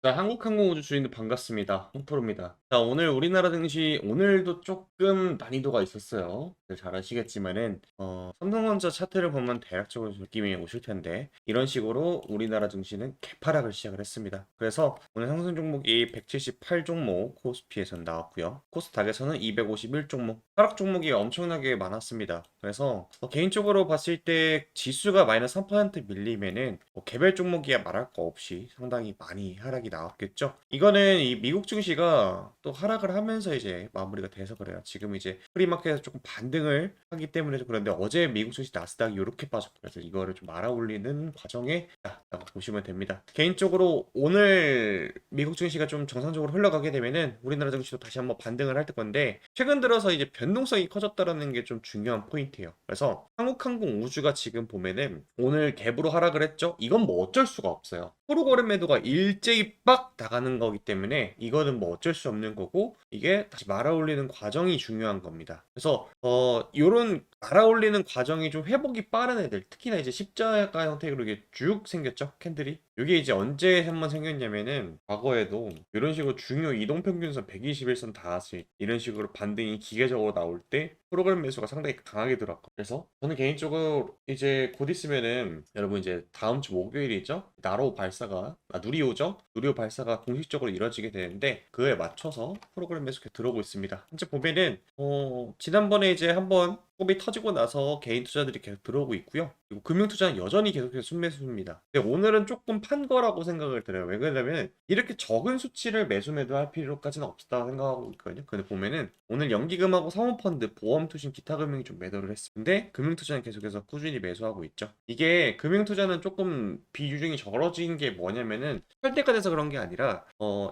자, 한국항공우주 주인들 반갑습니다. 홍프로입니다. 자, 오늘 우리나라 증시 오늘도 조금 난이도가 있었어요. 잘 아시겠지만은 삼성전자 차트를 보면 대략적으로 느낌이 오실 텐데 이런 식으로 우리나라 증시는 개파락을 시작을 했습니다. 그래서 오늘 상승 종목이 178 종목 코스피에서는 나왔고요. 코스닥에서는 251 종목, 하락 종목이 엄청나게 많았습니다. 그래서 개인적으로 봤을 때 지수가 마이너스 3% 밀리면은 개별 종목이야 말할 거 없이 상당히 많이 하락이 나왔겠죠. 이거는 이 미국 증시가 또 하락을 하면서 이제 마무리가 돼서 그래요. 지금 이제 프리마켓에서 조금 반등을 하기 때문에 그런데 어제 미국 증시 나스닥이 이렇게 빠졌고 그래서 이거를 좀 말아 올리는 과정에 라고 보시면 됩니다. 개인적으로 오늘 미국 증시가 좀 정상적으로 흘러가게 되면은 우리나라 증시도 다시 한번 반등을 할 건데 최근 들어서 이제 변동성이 커졌다라는 게 좀 중요한 포인트예요. 그래서 한국항공 우주가 지금 보면은 오늘 갭으로 하락을 했죠. 이건 뭐 어쩔 수가 없어요. 프로그램 매도가 일제히 빡 나가는 거기 때문에 이거는 뭐 어쩔 수 없는 거고 이게 다시 말아 올리는 과정이 중요한 겁니다. 그래서 요런 말아 올리는 과정이 좀 회복이 빠른 애들 특히나 이제 십자가 형태로 이게 쭉 생겼죠. 캔들이 이게 이제 언제 한번 생겼냐면은 과거에도 이런 식으로 중요 이동평균선 121선 닿았을 이런 식으로 반등이 기계적으로 나올 때 프로그램 매수가 상당히 강하게 들어왔고 그래서 저는 개인적으로 이제 곧 있으면은 여러분 이제 다음 주 목요일이죠. 나로 발사가 누리호죠. 누리호 발사가 공식적으로 이뤄지게 되는데 그에 맞춰서 프로그램 매수 들어오고 있습니다. 현재 보면은 지난번에 이제 한번 컵이 터지고 나서 개인 투자들이 계속 들어오고 있고요. 그리고 금융 투자는 여전히 계속해서 순매수입니다. 근데 오늘은 조금 판 거라고 생각을 들어요. 왜 그러냐면 이렇게 적은 수치를 매수 매도할 필요까지는 없다고 생각하고 있거든요. 근데 보면은 오늘 연기금하고 사모펀드, 보험 투신, 기타 금융이 좀 매도를 했습니다. 근데 금융 투자는 계속해서 꾸준히 매수하고 있죠. 이게 금융 투자는 조금 비유중이 적어진 게 뭐냐면은 설대가 돼서 그런 게 아니라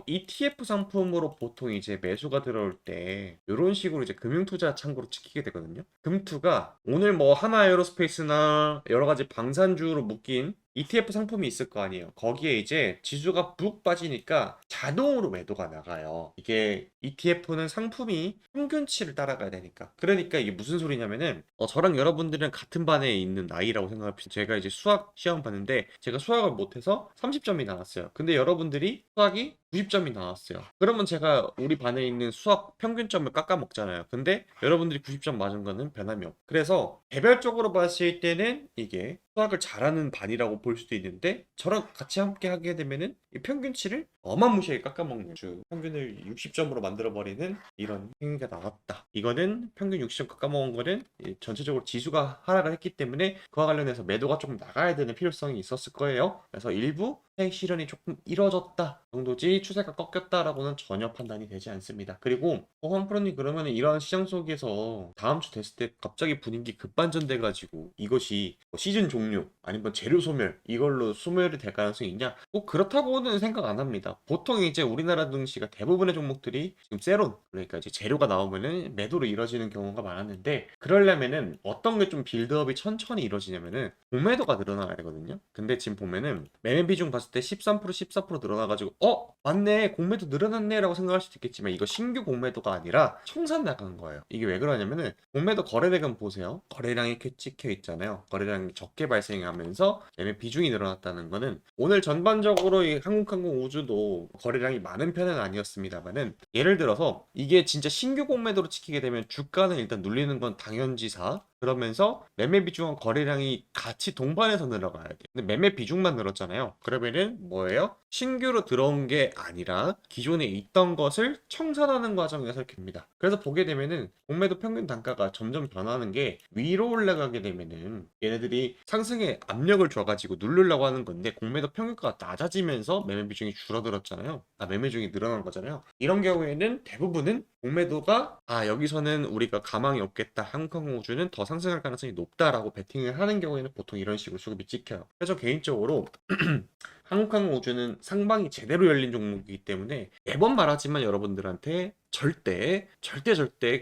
ETF 상품으로 보통 이제 매수가 들어올 때 이런 식으로 이제 금융 투자 창구로 찍히게 되거든요. 금투가 오늘 뭐 하나 에어로스페이스나 여러 가지 방산주로 묶인 ETF 상품이 있을 거 아니에요. 거기에 이제 지수가 푹 빠지니까 자동으로 매도가 나가요. 이게 ETF는 상품이 평균치를 따라가야 되니까. 그러니까 이게 무슨 소리냐면은 저랑 여러분들은 같은 반에 있는 나이라고 생각합시다. 제가 이제 수학 시험 봤는데 제가 수학을 못해서 30점이 나왔어요. 근데 여러분들이 수학이 90점이 나왔어요. 그러면 제가 우리 반에 있는 수학 평균점을 깎아 먹잖아요. 근데 여러분들이 90점 맞은 거는 변함이 없고. 그래서 개별적으로 봤을 때는 이게 수학을 잘하는 반이라고 볼 수도 있는데 저랑 같이 함께 하게 되면은 이 평균치를 어마무시하게 깎아먹는 주 평균을 60점으로 만들어버리는 이런 행위가 나왔다. 이거는 평균 60점 깎아먹은 거는 전체적으로 지수가 하락을 했기 때문에 그와 관련해서 매도가 조금 나가야 되는 필요성이 있었을 거예요. 그래서 일부 차익 실현이 조금 이뤄졌다 정도지 추세가 꺾였다라고는 전혀 판단이 되지 않습니다. 그리고 황프로님 그러면 이러한 시장 속에서 다음 주 됐을 때 갑자기 분위기 급반전돼 가지고 이것이 뭐 시즌 종료 아니면 재료 소멸 이걸로 소멸이 될 가능성이 있냐? 꼭 그렇다고는 생각 안 합니다. 보통 이제 우리나라 증시가 대부분의 종목들이 지금 세론 그러니까 이제 재료가 나오면은 매도로 이루어지는 경우가 많았는데 그러려면은 어떤 게 좀 빌드업이 천천히 이루어지냐면은 공매도가 늘어나야 되거든요. 근데 지금 보면은 매매 비중 봤을 때 13% 14% 늘어나가지고 맞네 공매도 늘어났네 라고 생각할 수도 있겠지만 이거 신규 공매도가 아니라 청산 나간 거예요. 이게 왜 그러냐면은 공매도 거래대금 보세요. 거래량이 이렇게 찍혀 있잖아요. 거래량이 적게 발생하면서 매매 비중이 늘어났다는 거는 오늘 전반적으로 이 한국항공 우주도 거래량이 많은 편은 아니었습니다만은 예를 들어서 이게 진짜 신규 공매도로 찍히게 되면 주가는 일단 눌리는 건 당연지사 그러면서 매매 비중과 거래량이 같이 동반해서 늘어가야 돼. 근데 매매 비중만 늘었잖아요. 그러면은 뭐예요? 신규로 들어온 게 아니라 기존에 있던 것을 청산하는 과정에서 이렇게 됩니다. 그래서 보게 되면은 공매도 평균 단가가 점점 변하는 게 위로 올라가게 되면은 얘네들이 상승에 압력을 줘가지고 누르려고 하는 건데 공매도 평균가가 낮아지면서 매매 비중이 줄어들었잖아요. 매매 비중이 늘어난 거잖아요. 이런 경우에는 대부분은 공매도가 여기서는 우리가 가망이 없겠다. 한국항공우주는 더 상승할 가능성이 높다라고 베팅을 하는 경우에는 보통 이런 식으로 수급이 찍혀요. 그래서 개인적으로 한국항공우주는 상방이 제대로 열린 종목이기 때문에 매번 말하지만 여러분들한테 절대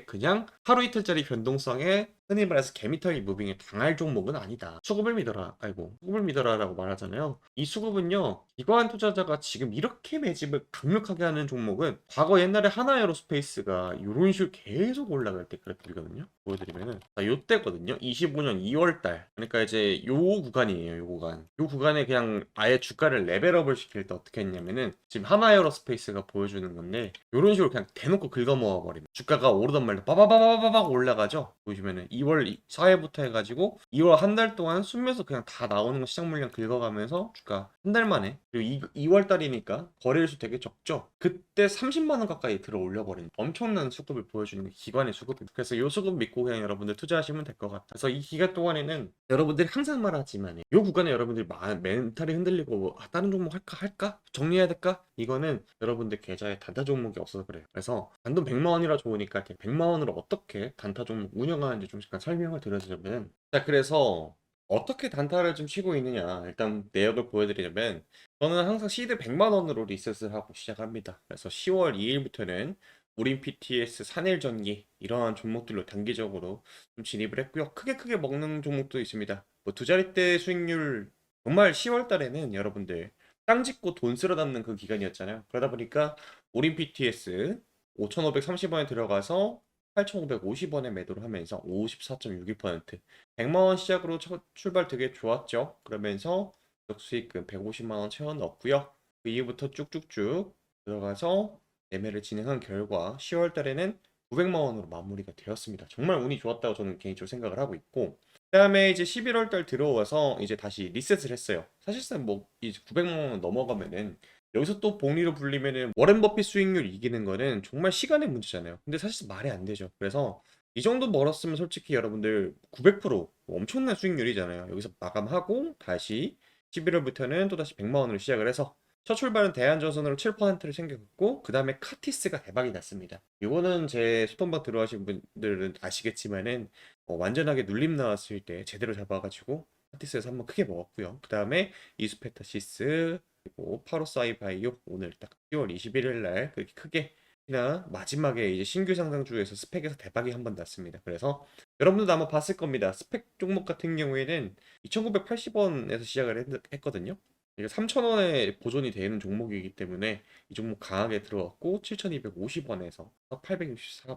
그냥 하루 이틀짜리 변동성에 흔히 말해서 개미털기 무빙에 당할 종목은 아니다. 수급을 믿어라. 아이고, 수급을 믿어라라고 말하잖아요. 이 수급은요, 기관 투자자가 지금 이렇게 매집을 강력하게 하는 종목은 과거 옛날에 하나에어로스페이스가 이런 식으로 계속 올라갈 때 그래픽이거든요. 보여드리면은 요때거든요. 25년 2월 달. 그러니까 이제 요 구간이에요. 요 구간. 요 구간에 그냥 아예 주가를 레벨업을 시킬 때 어떻게 했냐면은 지금 하나에어로스페이스가 보여주는 건데 요런 식으로 그냥 대놓고 긁어모아 버립니다. 주가가 오르던 말도 빠바바바바박 올라가죠. 보시면은 2월 4일부터 해가지고 2월 한 달 동안 순면서 그냥 다 나오는 거 시장 물량 긁어가면서 주가 한 달 만에, 그리고 2월 달이니까 거래일수 되게 적죠. 그때 30만 원 가까이 들어 올려버린 엄청난 수급을 보여주는 게 기관의 수급입니다. 그래서 이 수급 믿고 그냥 여러분들 투자하시면 될 것 같아요. 그래서 이 기간 동안에는 여러분들이 항상 말하지만 이 구간에 여러분들이 멘탈이 흔들리고 다른 종목 할까 정리해야 될까, 이거는 여러분들 계좌에 단타 종목이 없어서 그래요. 그래서 단돈 100만 원이라 좋으니까 100만 원으로 어떻게 단타 종목 운영하는지 좀 잠깐 설명을 드려주자면, 자, 그래서 어떻게 단타를 좀 치고 있느냐, 일단 내역을 보여드리자면 저는 항상 시드 100만 원으로 리셋을 하고 시작합니다. 그래서 10월 2일부터는 우린 PTS, 산일전기 이러한 종목들로 단기적으로 좀 진입을 했고요. 크게 먹는 종목도 있습니다. 뭐 두 자릿대 수익률, 정말 10월 달에는 여러분들 땅 짓고 돈 쓸어 담는 그 기간이었잖아요. 그러다 보니까 우린 PTS 5,530원에 들어가서 8,550원에 매도를 하면서 54.61%, 100만 원 시작으로 출발 되게 좋았죠. 그러면서 수익금 150만 원 채워 넣었고요. 그 이후부터 쭉쭉쭉 들어가서 매매를 진행한 결과 10월 달에는 900만 원으로 마무리가 되었습니다. 정말 운이 좋았다고 저는 개인적으로 생각을 하고 있고, 그다음에 이제 11월 달 들어와서 이제 다시 리셋을 했어요. 사실상 뭐 이제 900만 원 넘어가면은 여기서 또 복리로 불리면은 워렌 버핏 수익률 이기는 거는 정말 시간의 문제잖아요. 근데 사실 말이 안 되죠. 그래서 이 정도 벌었으면 솔직히 여러분들 900% 엄청난 수익률이잖아요. 여기서 마감하고 다시 11월부터는 또다시 100만 원으로 시작을 해서 첫 출발은 대한전선으로 7%를 챙겨갔고, 그 다음에 카티스가 대박이 났습니다. 이거는 제 소통방 들어가신 분들은 아시겠지만은 완전하게 눌림 나왔을 때 제대로 잡아가지고 카티스에서 한번 크게 먹었고요. 그 다음에 이수페타시스, 그리고 파로사이바이오 오늘 딱 10월 21일 날 그렇게 크게, 나 마지막에 이제 신규 상장주에서 스펙에서 대박이 한번 났습니다. 그래서 여러분들도 아마 봤을 겁니다. 스펙 종목 같은 경우에는 2,980원에서 시작을 했거든요. 이게 3,000원에 보존이 되는 종목이기 때문에 이 종목 강하게 들어갔고 7,250원에서 864,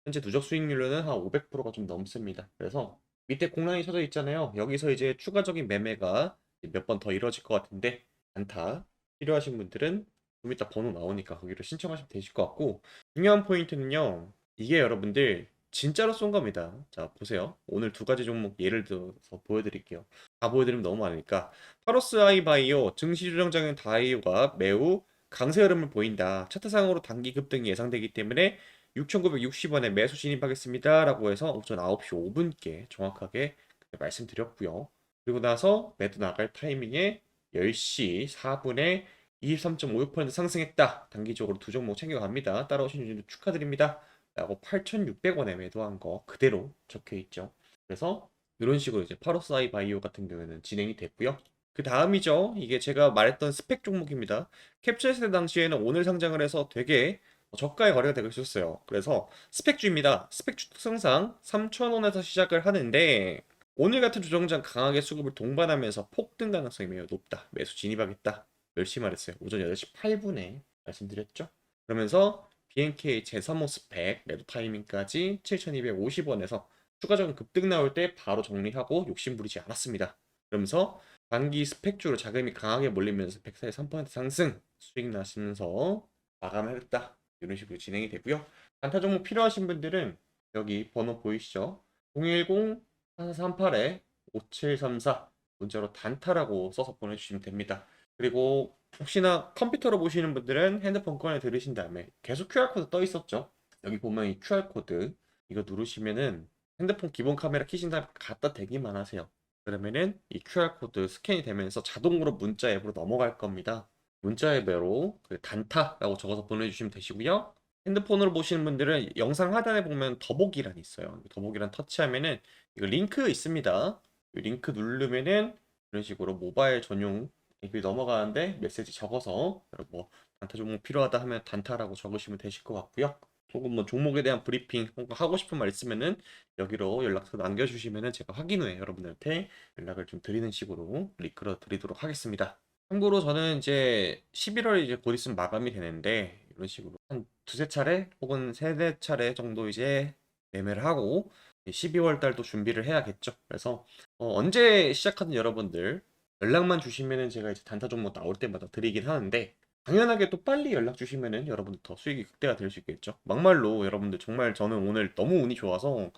현재 누적 수익률로는 한 500%가 좀 넘습니다. 그래서 밑에 공란이 쳐져 있잖아요. 여기서 이제 추가적인 매매가 몇 번 더 이루어질 것 같은데, 안타 필요하신 분들은 좀 이따 번호 나오니까 거기로 신청하시면 되실 것 같고, 중요한 포인트는요, 이게 여러분들 진짜로 쏜 겁니다. 자, 보세요. 오늘 두 가지 종목 예를 들어서 보여드릴게요. 다 보여드리면 너무 많으니까. 파로스 아이바이오 증시 조정장인 다이오가 매우 강세 흐름을 보인다. 차트상으로 단기 급등이 예상되기 때문에 6,960원에 매수 진입하겠습니다 라고 해서 오전 9시 5분께 정확하게 말씀드렸고요. 그리고 나서 매도 나갈 타이밍에 10시 4분에 23.56% 상승했다. 단기적으로 두 종목 챙겨갑니다. 따라오신 분들 축하드립니다 라고 8,600원에 매도한 거 그대로 적혀 있죠. 그래서 이런 식으로 이제 파로사이 바이오 같은 경우에는 진행이 됐고요. 그 다음이죠. 이게 제가 말했던 스펙 종목입니다. 캡처 세대 당시에는 오늘 상장을 해서 되게 저가의 거래가 되고 있었어요. 그래서 스펙주입니다. 스펙주 특성상 3,000원에서 시작을 하는데 오늘 같은 조정장 강하게 수급을 동반하면서 폭등 가능성이 매우 높다. 매수 진입하겠다. 멸시 말했어요. 오전 8시 8분에 말씀드렸죠. 그러면서 BNK 제3호 스펙 매도 타이밍까지 7,250원에서 추가적인 급등 나올 때 바로 정리하고 욕심 부리지 않았습니다. 그러면서 단기 스펙주로 자금이 강하게 몰리면서 143% 상승 수익 나시면서 마감했다. 이런 식으로 진행이 되고요. 단타 종목 필요하신 분들은 여기 번호 보이시죠? 010-4438-5734 문자로 단타라고 써서 보내주시면 됩니다. 그리고 혹시나 컴퓨터로 보시는 분들은 핸드폰 꺼내 들으신 다음에 계속 QR코드 떠 있었죠? 여기 보면 이 QR코드 이거 누르시면은 핸드폰 기본 카메라 켜신 다음에 갖다 대기만 하세요. 그러면은 이 QR코드 스캔이 되면서 자동으로 문자 앱으로 넘어갈 겁니다. 문자 앱으로 그 단타라고 적어서 보내주시면 되시고요. 핸드폰으로 보시는 분들은 영상 하단에 보면 더보기란이 있어요. 더보기란 터치하면은 이거 링크 있습니다. 이 링크 누르면은 이런 식으로 모바일 전용 앱이 넘어가는데 메시지 적어서 뭐 단타 종목 필요하다 하면 단타라고 적으시면 되실 것 같고요. 혹은 뭐 종목에 대한 브리핑 혹은 하고 싶은 말 있으면은 여기로 연락처 남겨주시면은 제가 확인 후에 여러분들한테 연락을 좀 드리는 식으로 이끌어 드리도록 하겠습니다. 참고로 저는 이제 11월 이제 곧 있으면 마감이 되는데 이런 식으로 한 두세 차례 혹은 세네 차례 정도 이제 매매를 하고 12월 달도 준비를 해야겠죠. 그래서 언제 시작하든 여러분들 연락만 주시면은 제가 이제 단타 종목 나올 때마다 드리긴 하는데 당연하게 또 빨리 연락 주시면은 여러분들 더 수익이 극대화 될 수 있겠죠. 막말로 여러분들 정말 저는 오늘 너무 운이 좋아서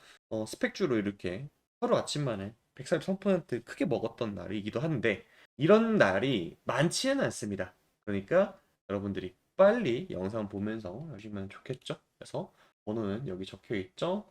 스펙주로 이렇게 하루 아침 만에 143% 크게 먹었던 날이기도 한데 이런 날이 많지는 않습니다. 그러니까 여러분들이 빨리 영상 보면서 하시면 좋겠죠. 그래서 번호는 여기 적혀 있죠.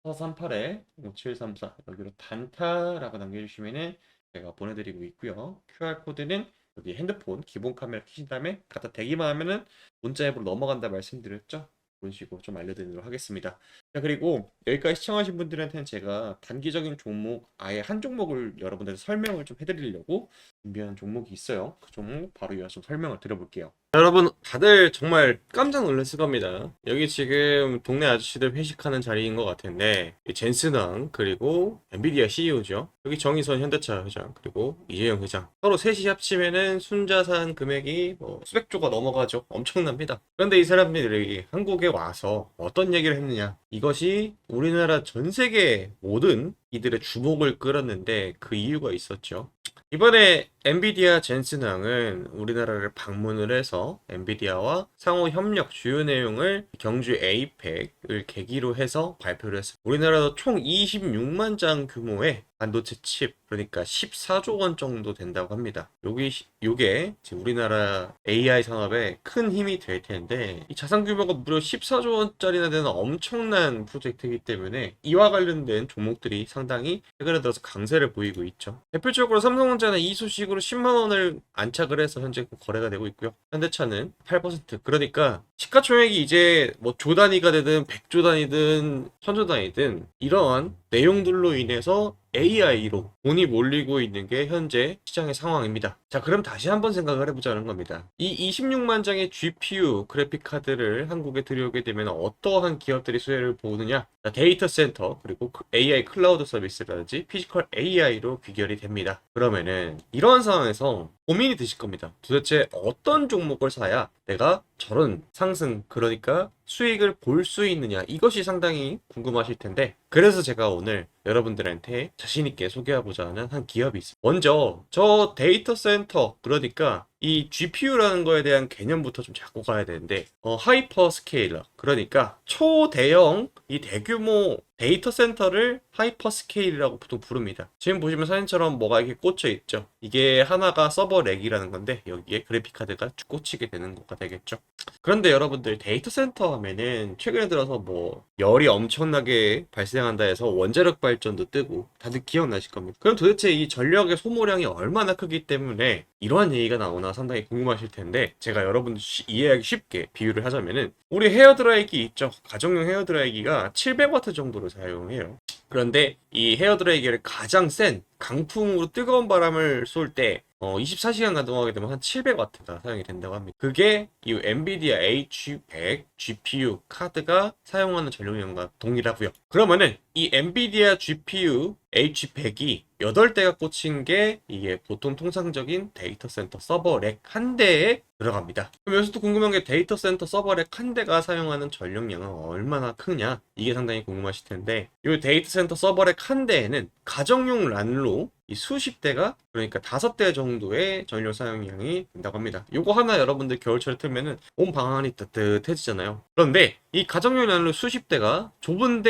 010-4438-5734 여기로 단타라고 남겨주시면은 제가 보내드리고 있고요. QR코드는 여기 핸드폰 기본 카메라 켜신 다음에 갖다 대기만 하면은 문자 앱으로 넘어간다 말씀드렸죠. 그런 식으로 좀 알려드리도록 하겠습니다. 자, 그리고 여기까지 시청하신 분들한테는 제가 단기적인 종목, 아예 한 종목을 여러분들한테 설명을 좀 해드리려고 준비한 종목이 있어요. 그 종목 바로 이어서 좀 설명을 드려볼게요. 여러분 다들 정말 깜짝 놀랐을 겁니다. 여기 지금 동네 아저씨들 회식하는 자리인 것 같은데 젠슨왕 그리고 엔비디아 CEO죠. 여기 정의선 현대차 회장 그리고 이재용 회장 서로 셋이 합치면은 순자산 금액이 수백조가 넘어가죠. 엄청납니다. 그런데 이 사람들이 한국에 와서 어떤 얘기를 했느냐, 이것이 우리나라 전 세계 모든 이들의 주목을 끌었는데 그 이유가 있었죠. 이번에 엔비디아 젠슨왕은 우리나라를 방문을 해서 엔비디아와 상호 협력 주요 내용을 경주 에이펙을 계기로 해서 발표를 했습니다. 우리나라도 총 26만 장 규모의 반도체 칩, 그러니까 14조 원 정도 된다고 합니다. 요게 지금 우리나라 AI 산업에 큰 힘이 될 텐데, 이 자산 규모가 무려 14조 원짜리나 되는 엄청난 프로젝트이기 때문에 이와 관련된 종목들이 상당히 최근에 들어서 강세를 보이고 있죠. 대표적으로 삼성전자는 이 소식으로 10만 원을 안착을 해서 현재 거래가 되고 있고요. 현대차는 8%. 그러니까 시가총액이 이제 뭐 조 단위가 되든 100조 단위든 1000조 단위든 이러한 내용들로 인해서 AI로 돈이 몰리고 있는 게 현재 시장의 상황입니다. 자, 그럼 다시 한번 생각을 해보자는 겁니다. 이 26만 장의 GPU 그래픽 카드를 한국에 들여오게 되면 어떠한 기업들이 수혜를 보느냐? 데이터 센터 그리고 AI 클라우드 서비스라든지 피지컬 AI로 귀결이 됩니다. 그러면은 이러한 상황에서 고민이 드실 겁니다. 도대체 어떤 종목을 사야 내가 저런 상승, 그러니까 수익을 볼 수 있느냐, 이것이 상당히 궁금하실 텐데, 그래서 제가 오늘 여러분들한테 자신있게 소개하고자 하는 한 기업이 있습니다. 먼저 저 데이터 센터, 그러니까 이 GPU라는 거에 대한 개념부터 좀 잡고 가야 되는데, 하이퍼 스케일러, 그러니까 초대형 이 대규모 데이터 센터를 하이퍼 스케일이라고 보통 부릅니다. 지금 보시면 사진처럼 뭐가 이렇게 꽂혀 있죠. 이게 하나가 서버 렉이라는 건데 여기에 그래픽 카드가 꽂히게 되는 거가 되겠죠. 그런데 여러분들 데이터 센터 하면은 최근에 들어서 뭐 열이 엄청나게 발생한다 해서 원자력 발전도 뜨고 다들 기억나실 겁니다. 그럼 도대체 이 전력의 소모량이 얼마나 크기 때문에 이러한 얘기가 나오나 상당히 궁금하실 텐데, 제가 여러분들 이해하기 쉽게 비유를 하자면은 우리 헤어드라이기 있죠. 가정용 헤어드라이기가 700W 정도를 사용해요. 그런데 이 헤어드라이기를 가장 센 강풍으로 뜨거운 바람을 쏠 때 24시간 가동하게 되면 한 700W가 사용이 된다고 합니다. 그게 이 엔비디아 H100 GPU 카드가 사용하는 전력량과 동일하고요. 그러면은 이 엔비디아 GPU H100이 8대가 꽂힌 게 이게 보통 통상적인 데이터 센터 서버 렉 한 대에 들어갑니다. 그럼 여기서도 궁금한 게 데이터 센터 서버 렉 한 대가 사용하는 전력량은 얼마나 크냐? 이게 상당히 궁금하실 텐데, 이 데이터 센터 서버 렉 한 대에는 가정용 란로 이 수십 대가, 그러니까 5대 정도의 전력 사용량이 된다고 합니다. 요거 하나 여러분들 겨울철에 틀면은 온 방 안이 따뜻해지잖아요. 그런데 이 가정용 란로 수십 대가 좁은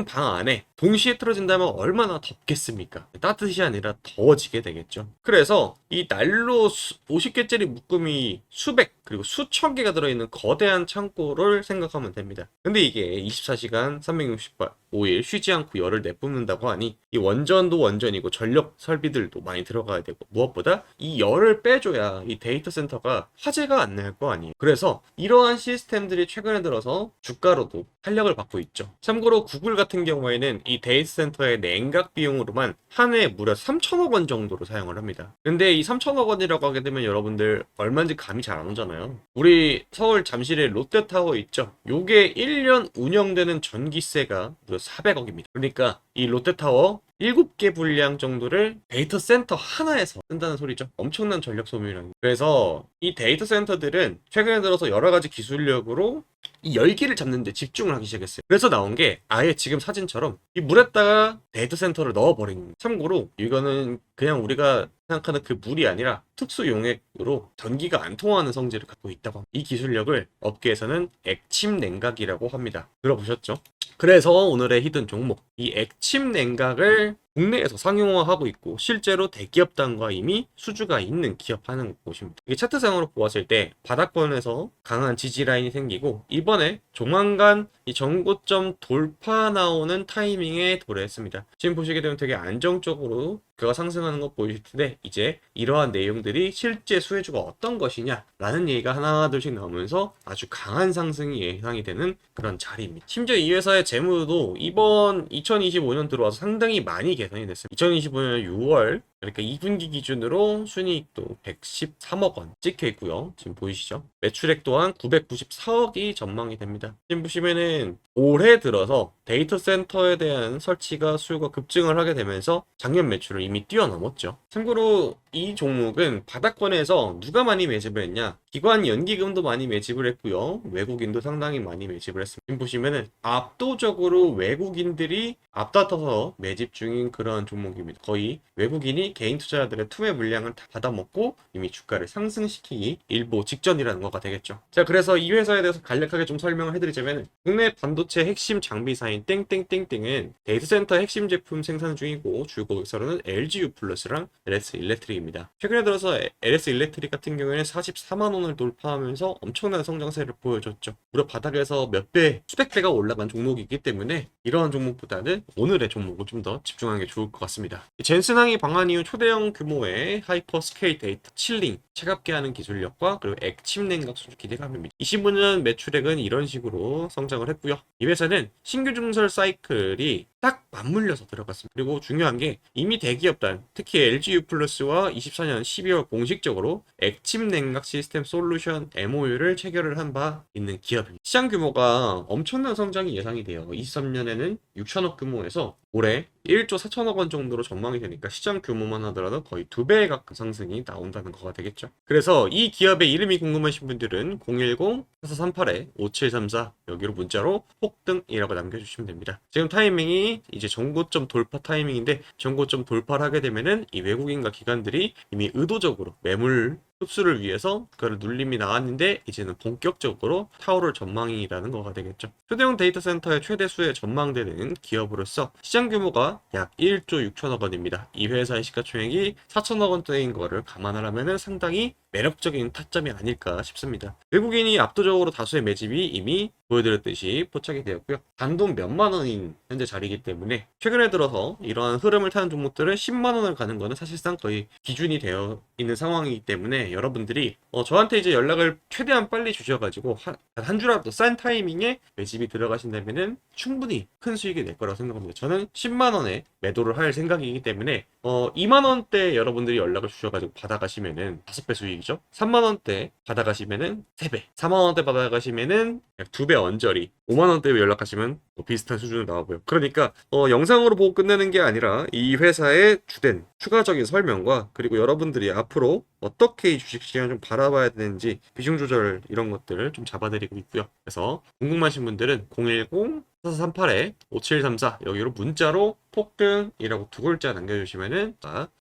방 안에 동시에 틀어진다면 얼마나 덥겠습니까? 따뜻이 아니라 더워지게 되겠죠. 그래서 이 난로 50개짜리 묶음이 수백 그리고 수천 개가 들어있는 거대한 창고를 생각하면 됩니다. 근데 이게 24시간 365일 쉬지 않고 열을 내뿜는다고 하니 이 원전도 원전이고 전력 설비들도 많이 들어가야 되고, 무엇보다 이 열을 빼줘야 이 데이터 센터가 화재가 안 날 거 아니에요. 그래서 이러한 시스템들이 최근에 들어서 주가로도 탄력을 받고 있죠. 참고로 구글 같은 경우에는 이 데이터 센터의 냉각 비용으로만 한 해에 무려 3천억 원 정도로 사용을 합니다. 근데 이 3천억 원이라고 하게 되면 여러분들 얼마인지 감이 잘 안 오잖아요. 우리 서울 잠실에 롯데타워 있죠. 요게 1년 운영되는 전기세가 무려 400억입니다. 그러니까 이 롯데타워 7개 분량 정도를 데이터 센터 하나에서 쓴다는 소리죠. 엄청난 전력 소모량. 그래서 이 데이터 센터들은 최근에 들어서 여러 가지 기술력으로 이 열기를 잡는 데 집중을 하기 시작했어요. 그래서 나온 게 아예 지금 사진처럼 이 물에다가 데이터 센터를 넣어버린 거예요. 참고로 이거는 그냥 우리가 생각하는 그 물이 아니라 특수 용액으로 전기가 안 통하는 성질을 갖고 있다고 합니다. 이 기술력을 업계에서는 액침 냉각이라고 합니다. 들어보셨죠? 그래서 오늘의 히든 종목, 이 액침 냉각을 국내에서 상용화하고 있고 실제로 대기업단과 이미 수주가 있는 기업 하는 곳입니다. 이게 차트상으로 보았을 때 바닥권에서 강한 지지 라인이 생기고 이번에 조만간 이 전고점 돌파 나오는 타이밍에 도래했습니다. 지금 보시게 되면 되게 안정적으로 그가 상승하는 것 보이실 텐데 이제 이러한 내용들이 실제 수혜주가 어떤 것이냐 라는 얘기가 하나 둘씩 나오면서 아주 강한 상승이 예상이 되는 그런 자리입니다. 심지어 이 회사의 재무도 이번 2025년 들어와서 상당히 많이 개선이 됐습니다. 2025년 6월 그러니까 2분기 기준으로 순이익도 113억 원 찍혀 있고요. 지금 보이시죠? 매출액 또한 994억이 전망이 됩니다. 지금 보시면은 올해 들어서 데이터 센터에 대한 설치가 수요가 급증을 하게 되면서 작년 매출을 이미 뛰어넘었죠. 참고로 이 종목은 바닥권에서 누가 많이 매집을 했냐? 기관 연기금도 많이 매집을 했고요. 외국인도 상당히 많이 매집을 했습니다. 지금 보시면은 압도적으로 외국인들이 앞다퉈서 매집 중인 그런 종목입니다. 거의 외국인이 개인 투자자들의 투매 물량을 다 받아먹고 이미 주가를 상승시키기 일보 직전이라는 거가 되겠죠. 자, 그래서 이 회사에 대해서 간략하게 좀 설명을 해드리자면 국내 반도체 핵심 장비사인 땡땡땡땡은 데이터 센터 핵심 제품 생산 중이고 주 고객사로는 LGU 플러스랑 LS 일렉트릭입니다. 최근에 들어서 LS 일렉트릭 같은 경우에는 44만 원을 돌파하면서 엄청난 성장세를 보여줬죠. 무려 바닥에서 몇 배, 수백 배가 올라간 종목이기 때문에 이러한 종목보다는 오늘의 종목을 좀 더 집중하는 게 좋을 것 같습니다. 젠슨항이 방한 이후 초대형 규모의 하이퍼 스케일 데이터 칠링, 차갑게 하는 기술력과 그리고 액침 냉각 수주 기대감입니다. 25년 매출액은 이런 식으로 성장을 했고요. 이 회사는 신규 증설 사이클이 딱 맞물려서 들어갔습니다. 그리고 중요한 게 이미 대기업단, 특히 LGU 플러스와 24년 12월 공식적으로 액침 냉각 시스템 솔루션 MOU를 체결을 한 바 있는 기업입니다. 시장 규모가 엄청난 성장이 예상이 돼요. 23년에는 6천억 규모에서 올해 1조 4천억 원 정도로 전망이 되니까 시장 규모만 하더라도 거의 2배에 가까운 상승이 나온다는 거가 되겠죠. 그래서 이 기업의 이름이 궁금하신 분들은 010-4438-5734 여기로 문자로 폭등이라고 남겨주시면 됩니다. 지금 타이밍이 이제 전고점 돌파 타이밍인데 전고점 돌파를 하게 되면은 이 외국인과 기관들이 이미 의도적으로 매물 흡수를 위해서 그걸 눌림이 나왔는데 이제는 본격적으로 타오를 전망이라는 거가 되겠죠. 초대형 데이터 센터의 최대 수에 전망되는 기업으로서 시장 규모가 약 1조 6천억 원입니다. 이 회사의 시가총액이 4천억 원대인 거를 감안을 하면은 상당히 매력적인 타점이 아닐까 싶습니다. 외국인이 압도적으로 다수의 매집이 이미 보여드렸듯이 포착이 되었고요. 단돈 몇만 원인 현재 자리이기 때문에 최근에 들어서 이러한 흐름을 타는 종목들은 10만 원을 가는 거는 사실상 거의 기준이 되어 있는 상황이기 때문에 여러분들이 저한테 이제 연락을 최대한 빨리 주셔가지고 한 주라도 싼 타이밍에 매집이 들어가신다면은 충분히 큰 수익이 낼 거라고 생각합니다. 저는 10만 원에 매도를 할 생각이기 때문에 2만 원대 여러분들이 연락을 주셔가지고 받아가시면은 5배 수익이죠. 3만 원대 받아가시면은 3배, 4만 원대 받아가시면은 약 2배 언저리, 5만 원대 연락하시면 비슷한 수준으로 나와보여요. 그러니까 영상으로 보고 끝내는 게 아니라 이 회사의 주된 추가적인 설명과 그리고 여러분들이 앞으로 어떻게 이 주식시장을 좀 바라봐야 되는지 비중 조절 이런 것들을 좀 잡아드리고 있고요. 그래서 궁금하신 분들은 010-4438-5734 여기로 문자로 폭등이라고 두 글자 남겨주시면은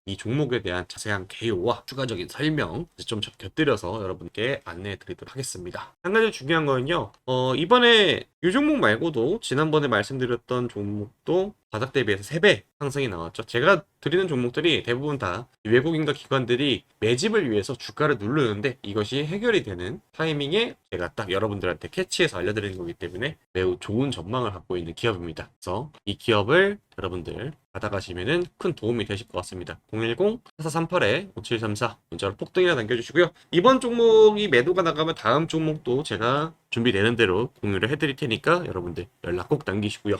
이 종목에 대한 자세한 개요와 추가적인 설명 좀 곁들여서 여러분께 안내해 드리도록 하겠습니다. 한 가지 중요한 거는요. 이번에 이 종목 말고도 지난번에 말씀드렸던 종목도 바닥 대비해서 3배 상승이 나왔죠. 제가 드리는 종목들이 대부분 다 외국인과 기관들이 매집을 위해서 주가를 누르는데 이것이 해결이 되는 타이밍에 제가 딱 여러분들한테 캐치해서 알려드리는 거기 때문에 매우 좋은 전망을 갖고 있는 기업입니다. 그래서 이 기업을 여러분들 받아가시면은 큰 도움이 되실 것 같습니다. 010-4438-5734 문자로 폭등이나 남겨주시고요. 이번 종목이 매도가 나가면 다음 종목도 제가 준비되는 대로 공유를 해드릴 테니까 여러분들 연락 꼭 남기시고요.